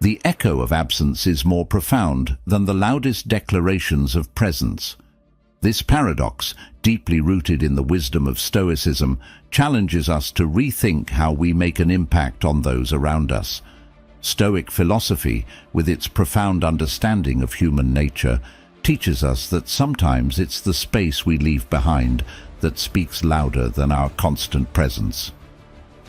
The echo of absence is more profound than the loudest declarations of presence. This paradox, deeply rooted in the wisdom of Stoicism, challenges us to rethink how we make an impact on those around us. Stoic philosophy, with its profound understanding of human nature, teaches us that sometimes it's the space we leave behind that speaks louder than our constant presence.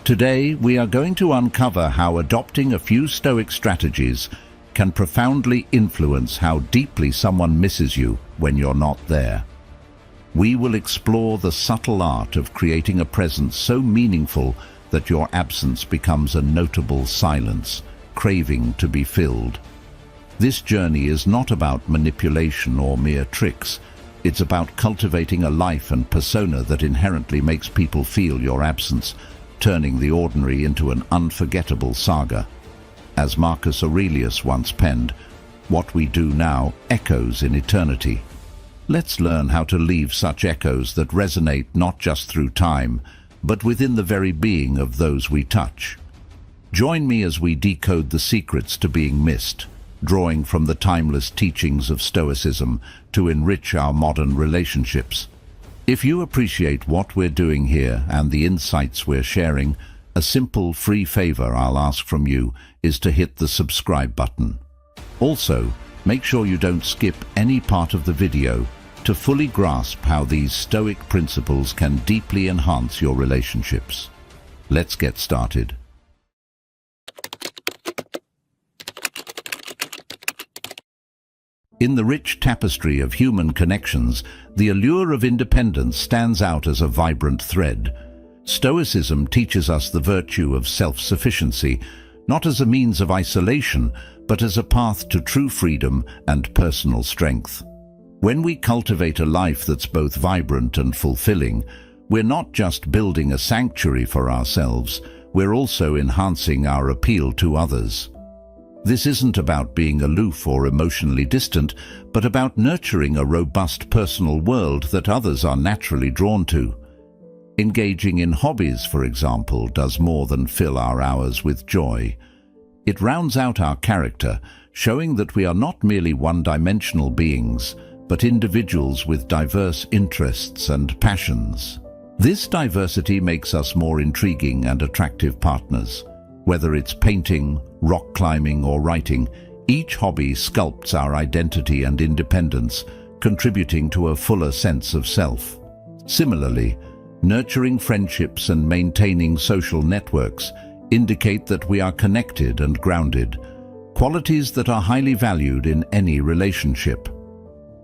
Today, we are going to uncover how adopting a few Stoic strategies can profoundly influence how deeply someone misses you when you're not there. We will explore the subtle art of creating a presence so meaningful that your absence becomes a notable silence, craving to be filled. This journey is not about manipulation or mere tricks. It's about cultivating a life and persona that inherently makes people feel your absence, turning the ordinary into an unforgettable saga. As Marcus Aurelius once penned, "What we do now echoes in eternity." Let's learn how to leave such echoes that resonate not just through time, but within the very being of those we touch. Join me as we decode the secrets to being missed, drawing from the timeless teachings of Stoicism to enrich our modern relationships. If you appreciate what we're doing here and the insights we're sharing, a simple free favor I'll ask from you is to hit the subscribe button. Also, make sure you don't skip any part of the video to fully grasp how these Stoic principles can deeply enhance your relationships. Let's get started. In the rich tapestry of human connections, the allure of independence stands out as a vibrant thread. Stoicism teaches us the virtue of self-sufficiency, not as a means of isolation, but as a path to true freedom and personal strength. When we cultivate a life that's both vibrant and fulfilling, we're not just building a sanctuary for ourselves, we're also enhancing our appeal to others. This isn't about being aloof or emotionally distant, but about nurturing a robust personal world that others are naturally drawn to. Engaging in hobbies, for example, does more than fill our hours with joy. It rounds out our character, showing that we are not merely one-dimensional beings, but individuals with diverse interests and passions. This diversity makes us more intriguing and attractive partners. Whether it's painting, rock climbing, or writing, each hobby sculpts our identity and independence, contributing to a fuller sense of self. Similarly, nurturing friendships and maintaining social networks indicate that we are connected and grounded, qualities that are highly valued in any relationship.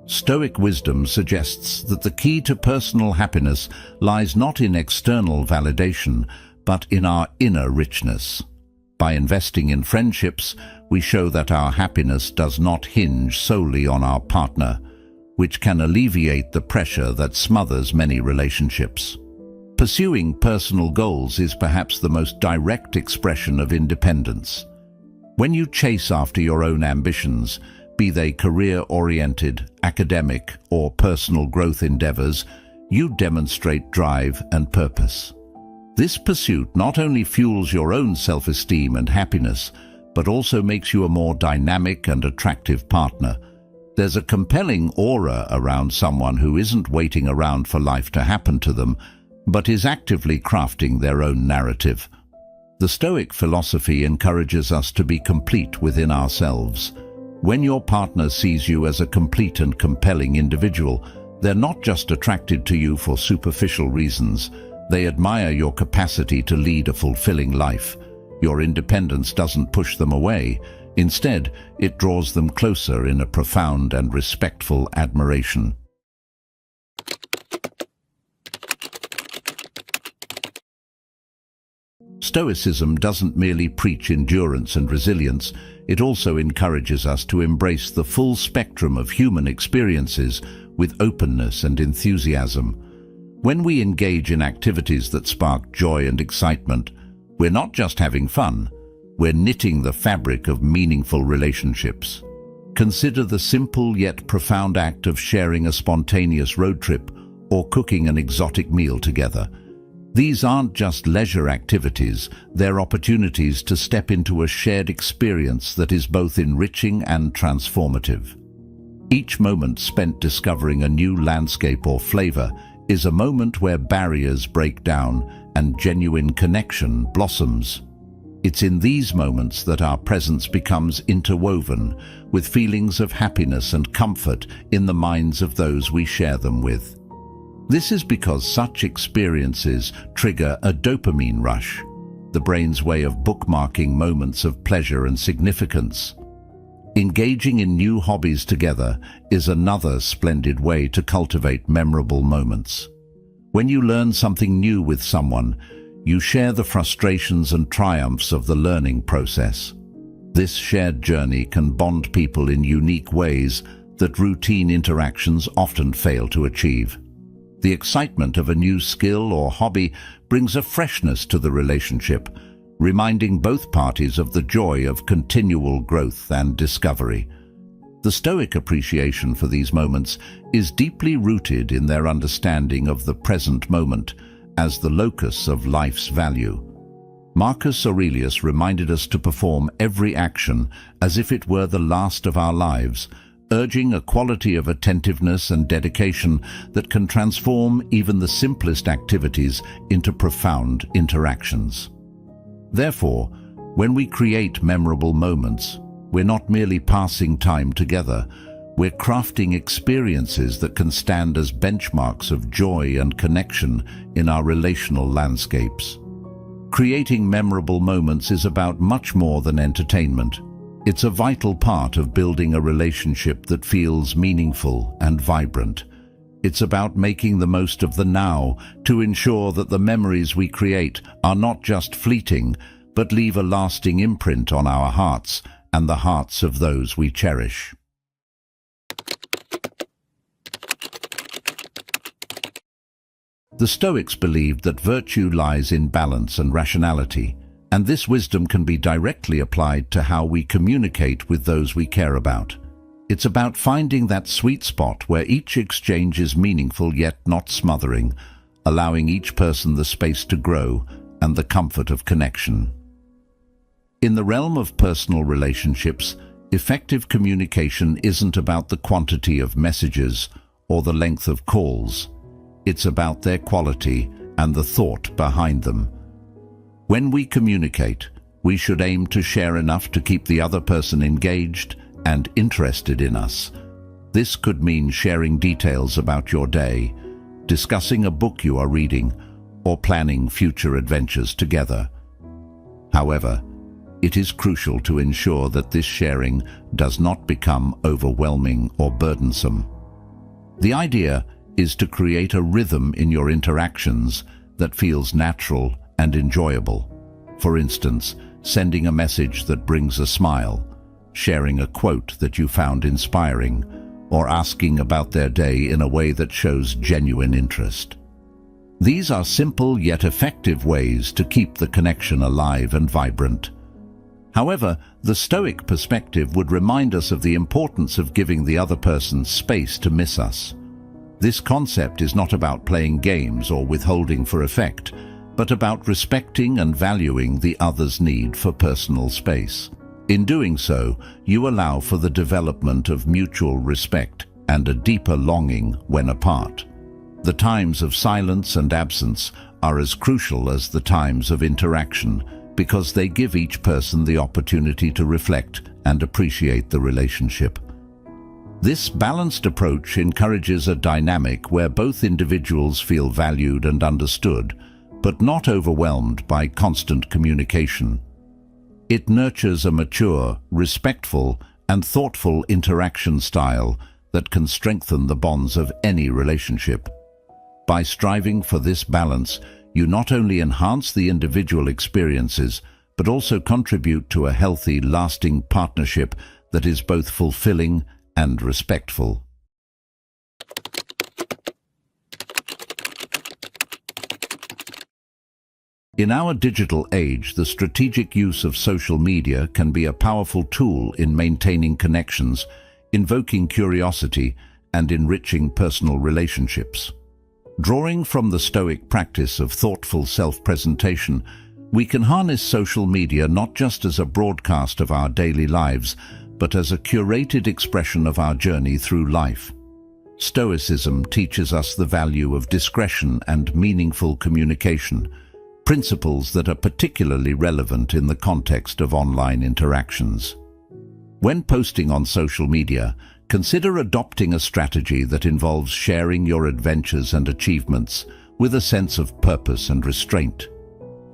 Stoic wisdom suggests that the key to personal happiness lies not in external validation, but in our inner richness. By investing in friendships, we show that our happiness does not hinge solely on our partner, which can alleviate the pressure that smothers many relationships. Pursuing personal goals is perhaps the most direct expression of independence. When you chase after your own ambitions, be they career-oriented, academic, or personal growth endeavors, you demonstrate drive and purpose. This pursuit not only fuels your own self-esteem and happiness, but also makes you a more dynamic and attractive partner. There's a compelling aura around someone who isn't waiting around for life to happen to them, but is actively crafting their own narrative. The Stoic philosophy encourages us to be complete within ourselves. When your partner sees you as a complete and compelling individual, they're not just attracted to you for superficial reasons. They admire your capacity to lead a fulfilling life. Your independence doesn't push them away. Instead, it draws them closer in a profound and respectful admiration. Stoicism doesn't merely preach endurance and resilience, it also encourages us to embrace the full spectrum of human experiences with openness and enthusiasm. When we engage in activities that spark joy and excitement, we're not just having fun, we're knitting the fabric of meaningful relationships. Consider the simple yet profound act of sharing a spontaneous road trip or cooking an exotic meal together. These aren't just leisure activities, they're opportunities to step into a shared experience that is both enriching and transformative. Each moment spent discovering a new landscape or flavor is a moment where barriers break down and genuine connection blossoms. It's in these moments that our presence becomes interwoven with feelings of happiness and comfort in the minds of those we share them with. This is because such experiences trigger a dopamine rush, the brain's way of bookmarking moments of pleasure and significance. Engaging in new hobbies together is another splendid way to cultivate memorable moments. When you learn something new with someone, you share the frustrations and triumphs of the learning process. This shared journey can bond people in unique ways that routine interactions often fail to achieve. The excitement of a new skill or hobby brings a freshness to the relationship, reminding both parties of the joy of continual growth and discovery. The Stoic appreciation for these moments is deeply rooted in their understanding of the present moment as the locus of life's value. Marcus Aurelius reminded us to perform every action as if it were the last of our lives, urging a quality of attentiveness and dedication that can transform even the simplest activities into profound interactions. Therefore, when we create memorable moments, we're not merely passing time together, we're crafting experiences that can stand as benchmarks of joy and connection in our relational landscapes. Creating memorable moments is about much more than entertainment. It's a vital part of building a relationship that feels meaningful and vibrant. It's about making the most of the now to ensure that the memories we create are not just fleeting, but leave a lasting imprint on our hearts and the hearts of those we cherish. The Stoics believed that virtue lies in balance and rationality, and this wisdom can be directly applied to how we communicate with those we care about. It's about finding that sweet spot where each exchange is meaningful yet not smothering, allowing each person the space to grow and the comfort of connection. In the realm of personal relationships, effective communication isn't about the quantity of messages or the length of calls. It's about their quality and the thought behind them. When we communicate, we should aim to share enough to keep the other person engaged and interested in us. This could mean sharing details about your day, discussing a book you are reading, or planning future adventures together. However, it is crucial to ensure that this sharing does not become overwhelming or burdensome. The idea is to create a rhythm in your interactions that feels natural and enjoyable. For instance, sending a message that brings a smile, sharing a quote that you found inspiring, or asking about their day in a way that shows genuine interest. These are simple yet effective ways to keep the connection alive and vibrant. However, the Stoic perspective would remind us of the importance of giving the other person space to miss us. This concept is not about playing games or withholding for effect, but about respecting and valuing the other's need for personal space. In doing so, you allow for the development of mutual respect and a deeper longing when apart. The times of silence and absence are as crucial as the times of interaction because they give each person the opportunity to reflect and appreciate the relationship. This balanced approach encourages a dynamic where both individuals feel valued and understood, but not overwhelmed by constant communication. It nurtures a mature, respectful, and thoughtful interaction style that can strengthen the bonds of any relationship. By striving for this balance, you not only enhance the individual experiences, but also contribute to a healthy, lasting partnership that is both fulfilling and respectful. In our digital age, the strategic use of social media can be a powerful tool in maintaining connections, invoking curiosity, and enriching personal relationships. Drawing from the Stoic practice of thoughtful self-presentation, we can harness social media not just as a broadcast of our daily lives, but as a curated expression of our journey through life. Stoicism teaches us the value of discretion and meaningful communication, principles that are particularly relevant in the context of online interactions. When posting on social media, consider adopting a strategy that involves sharing your adventures and achievements with a sense of purpose and restraint.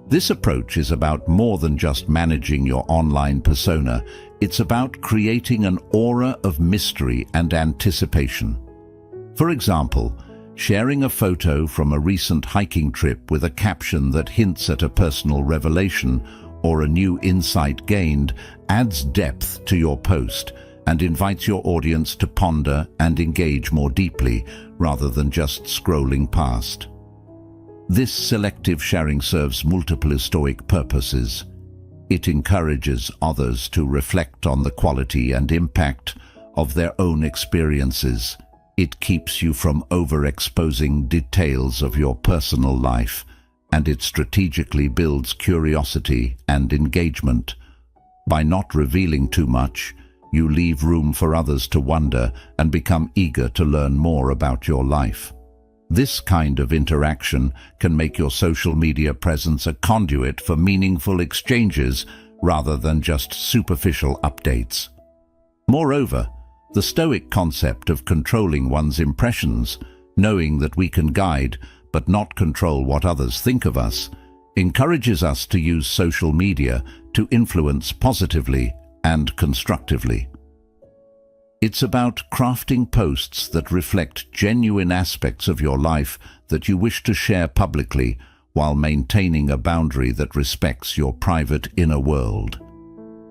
This approach is about more than just managing your online persona. It's about creating an aura of mystery and anticipation. For example, sharing a photo from a recent hiking trip with a caption that hints at a personal revelation or a new insight gained adds depth to your post and invites your audience to ponder and engage more deeply rather than just scrolling past. This selective sharing serves multiple Stoic purposes. It encourages others to reflect on the quality and impact of their own experiences. It keeps you from overexposing details of your personal life, and it strategically builds curiosity and engagement. By not revealing too much, you leave room for others to wonder and become eager to learn more about your life. This kind of interaction can make your social media presence a conduit for meaningful exchanges rather than just superficial updates. Moreover, the Stoic concept of controlling one's impressions, knowing that we can guide but not control what others think of us, encourages us to use social media to influence positively and constructively. It's about crafting posts that reflect genuine aspects of your life that you wish to share publicly while maintaining a boundary that respects your private inner world.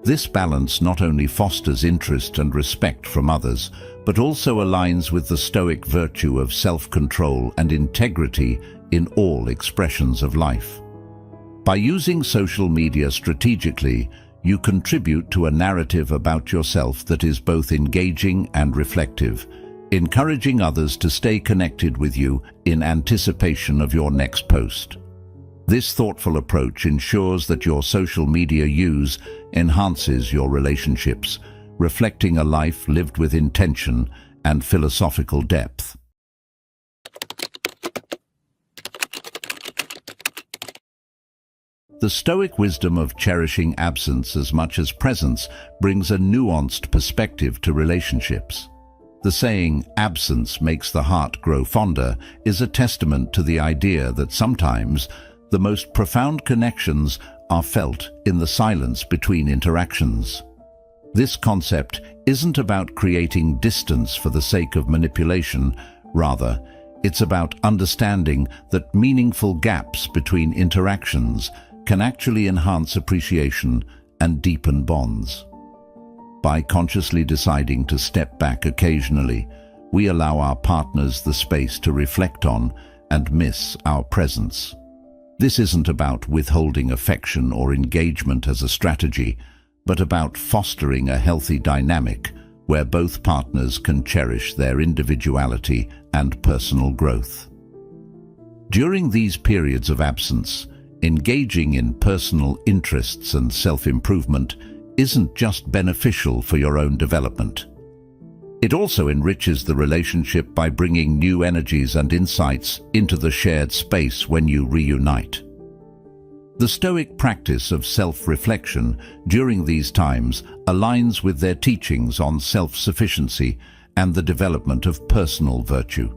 This balance not only fosters interest and respect from others, but also aligns with the Stoic virtue of self-control and integrity in all expressions of life. By using social media strategically, you contribute to a narrative about yourself that is both engaging and reflective, encouraging others to stay connected with you in anticipation of your next post. This thoughtful approach ensures that your social media use enhances your relationships, reflecting a life lived with intention and philosophical depth. The Stoic wisdom of cherishing absence as much as presence brings a nuanced perspective to relationships. The saying, "absence makes the heart grow fonder," is a testament to the idea that sometimes the most profound connections are felt in the silence between interactions. This concept isn't about creating distance for the sake of manipulation. Rather, it's about understanding that meaningful gaps between interactions can actually enhance appreciation and deepen bonds. By consciously deciding to step back occasionally, we allow our partners the space to reflect on and miss our presence. This isn't about withholding affection or engagement as a strategy, but about fostering a healthy dynamic where both partners can cherish their individuality and personal growth. During these periods of absence, engaging in personal interests and self-improvement isn't just beneficial for your own development. It also enriches the relationship by bringing new energies and insights into the shared space when you reunite. The Stoic practice of self-reflection during these times aligns with their teachings on self-sufficiency and the development of personal virtue.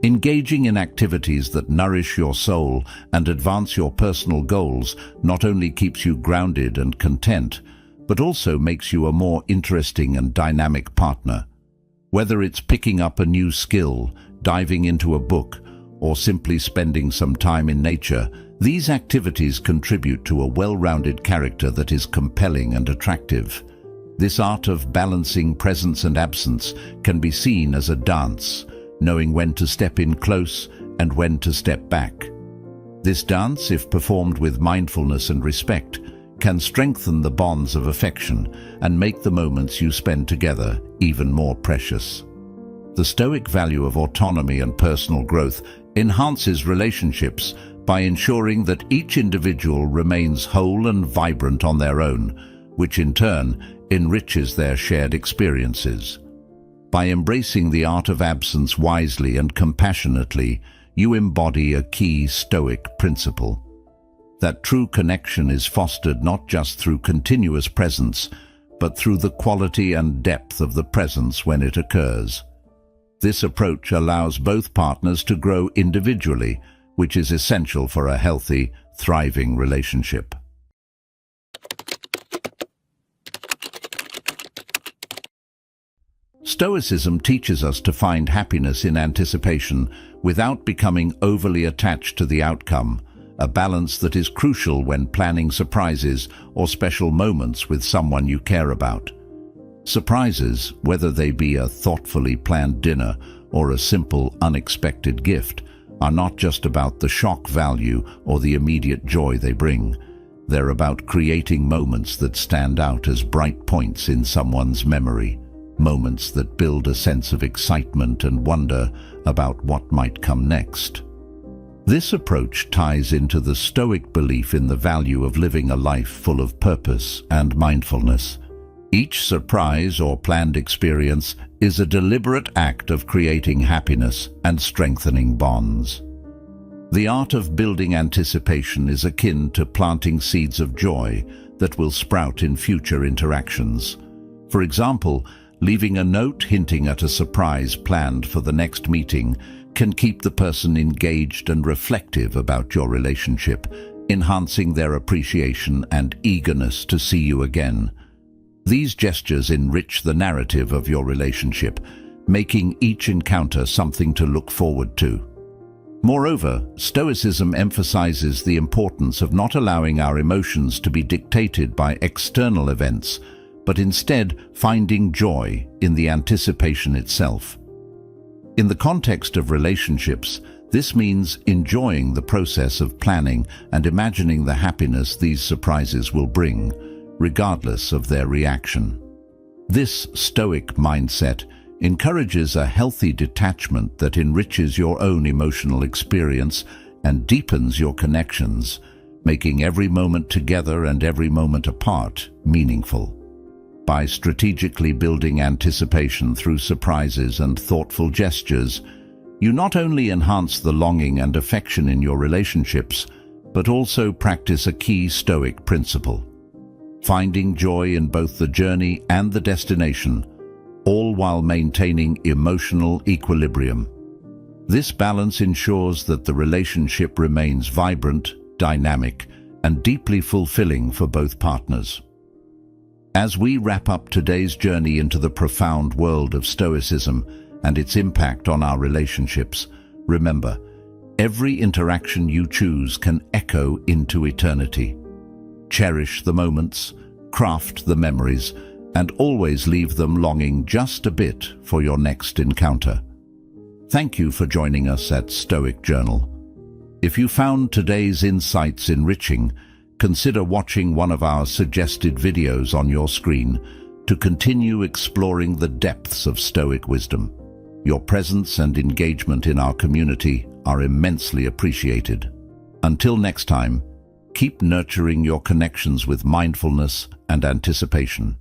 Engaging in activities that nourish your soul and advance your personal goals not only keeps you grounded and content, but also makes you a more interesting and dynamic partner. Whether it's picking up a new skill, diving into a book, or simply spending some time in nature, these activities contribute to a well-rounded character that is compelling and attractive. This art of balancing presence and absence can be seen as a dance, knowing when to step in close and when to step back. This dance, if performed with mindfulness and respect, can strengthen the bonds of affection and make the moments you spend together even more precious. The Stoic value of autonomy and personal growth enhances relationships by ensuring that each individual remains whole and vibrant on their own, which in turn enriches their shared experiences. By embracing the art of absence wisely and compassionately, you embody a key Stoic principle. That true connection is fostered not just through continuous presence, but through the quality and depth of the presence when it occurs. This approach allows both partners to grow individually, which is essential for a healthy, thriving relationship. Stoicism teaches us to find happiness in anticipation without becoming overly attached to the outcome, a balance that is crucial when planning surprises or special moments with someone you care about. Surprises, whether they be a thoughtfully planned dinner or a simple, unexpected gift, are not just about the shock value or the immediate joy they bring. They're about creating moments that stand out as bright points in someone's memory, moments that build a sense of excitement and wonder about what might come next. This approach ties into the Stoic belief in the value of living a life full of purpose and mindfulness. Each surprise or planned experience is a deliberate act of creating happiness and strengthening bonds. The art of building anticipation is akin to planting seeds of joy that will sprout in future interactions. For example, leaving a note hinting at a surprise planned for the next meeting can keep the person engaged and reflective about your relationship, enhancing their appreciation and eagerness to see you again. These gestures enrich the narrative of your relationship, making each encounter something to look forward to. Moreover, Stoicism emphasizes the importance of not allowing our emotions to be dictated by external events, but instead finding joy in the anticipation itself. In the context of relationships, this means enjoying the process of planning and imagining the happiness these surprises will bring, regardless of their reaction. This Stoic mindset encourages a healthy detachment that enriches your own emotional experience and deepens your connections, making every moment together and every moment apart meaningful. By strategically building anticipation through surprises and thoughtful gestures, you not only enhance the longing and affection in your relationships, but also practice a key Stoic principle: finding joy in both the journey and the destination, all while maintaining emotional equilibrium. This balance ensures that the relationship remains vibrant, dynamic, and deeply fulfilling for both partners. As we wrap up today's journey into the profound world of Stoicism and its impact on our relationships, remember, every interaction you choose can echo into eternity. Cherish the moments, craft the memories, and always leave them longing just a bit for your next encounter. Thank you for joining us at Stoic Journal. If you found today's insights enriching, consider watching one of our suggested videos on your screen to continue exploring the depths of Stoic wisdom. Your presence and engagement in our community are immensely appreciated. Until next time, keep nurturing your connections with mindfulness and anticipation.